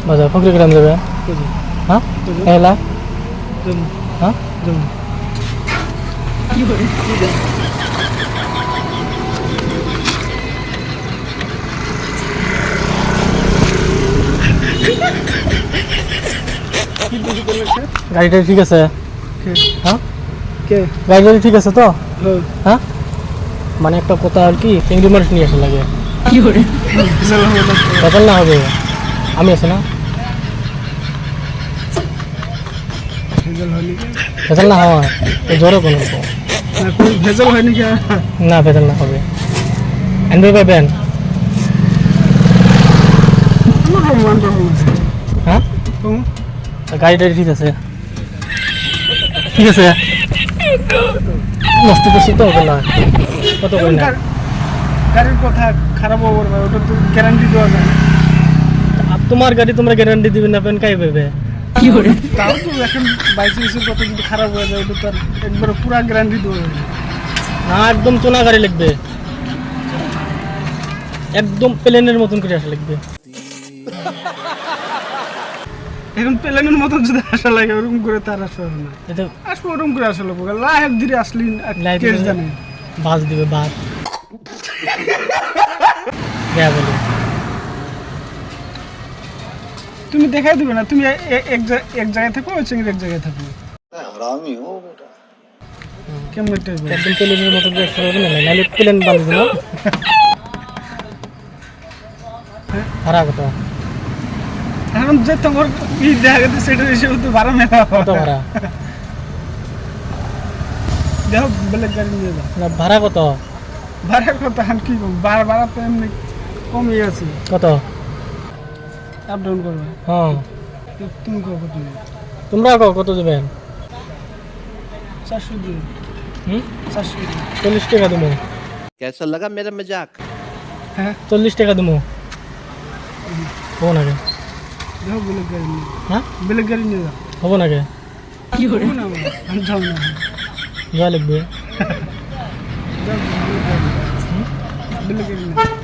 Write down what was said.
বাজার ফকরি গ্রাম যাবে হ্যাঁ এলা হ্যাঁ কি করে গাড়িটা ঠিক আছে হ্যাঁ কে গাড়িটা ঠিক আছে তো হ্যাঁ হ্যাঁ মানে একটা কথা আর কি চিংড়ি মাছ নিয়ে আসা লাগে কি করে ভেজাল না হবে আমি আছে না ভেজাল হয়নি ভেজাল না হয় জ্বরও কোনো না কোন ভেজাল হয়নি কি না ভেজাল না হবে আনবে পাবেন রহমান হ্যাঁ গাড়িটা ঠিক আছে ঠিক আছে নষ্ট করছি তো হবে না কত করে না গাড়ির কথা খারাপ হবে ওটা তো গ্যারান্টি দেওয়া যায় না তোমার গাড়ি তোমরা গ্যারান্টি দিবেন না পেন কাই পাবে কি করে তাও তো এখন বাইসের কথা যদি খারাপ হয়ে যায় ওটা তো আর একবার পুরা গ্যারান্টি দেওয়া যায় না একদম চোনা গাড়ি লাগবে একদম প্লেনের মতন করে আসা লাগবে এখন প্লেনের মতন যদি আসা লাগে ওরকম করে তার আসা হবে না এটা আসবো ওরকম করে আসা লাগবে লাহের ধীরে আসলি লাইট কেস জানে বাস দিবে বাস হ্যাঁ বলো তুমি দেখাই দিবে না তুমি এক জায়গায় থাকো ওই চিংড়ি এক জায়গায় থাকো हरामी हो बेटा কেমন টাইপ একদম প্লেনের মতন করে আসা লাগবে না নাহলে প্লেন বাঁধবে না ভাড়া কত এখন যে তোমার ই দেখা গেছে সেটার হিসেবে তো ভাড়া মেলা কত ভাড়া দেখো বেলেগ গাড়ি নিয়ে যাও না ভাড়া কত ভাড়া কত এখন কি করবো ভাড়া তো এমনি কমই আছে কত আপ ডাউন করবে হ্যাঁ তো তুমি কত তুমি তোমরা কত দেবেন 400 দিও 400 দিও 40 টাকা দেবো कैसा लगा मेरा मजाक হ্যাঁ 40 টাকা দেবো হবো নাকি দেখো বেলেগ গাড়ি নিয়ে হ্যাঁ বেলেগ গাড়ি নিয়ে যাও হবো নাকি কি করে না আমি যাও না যা লাগবে যাও বেলেগ গাড়ি নিয়ে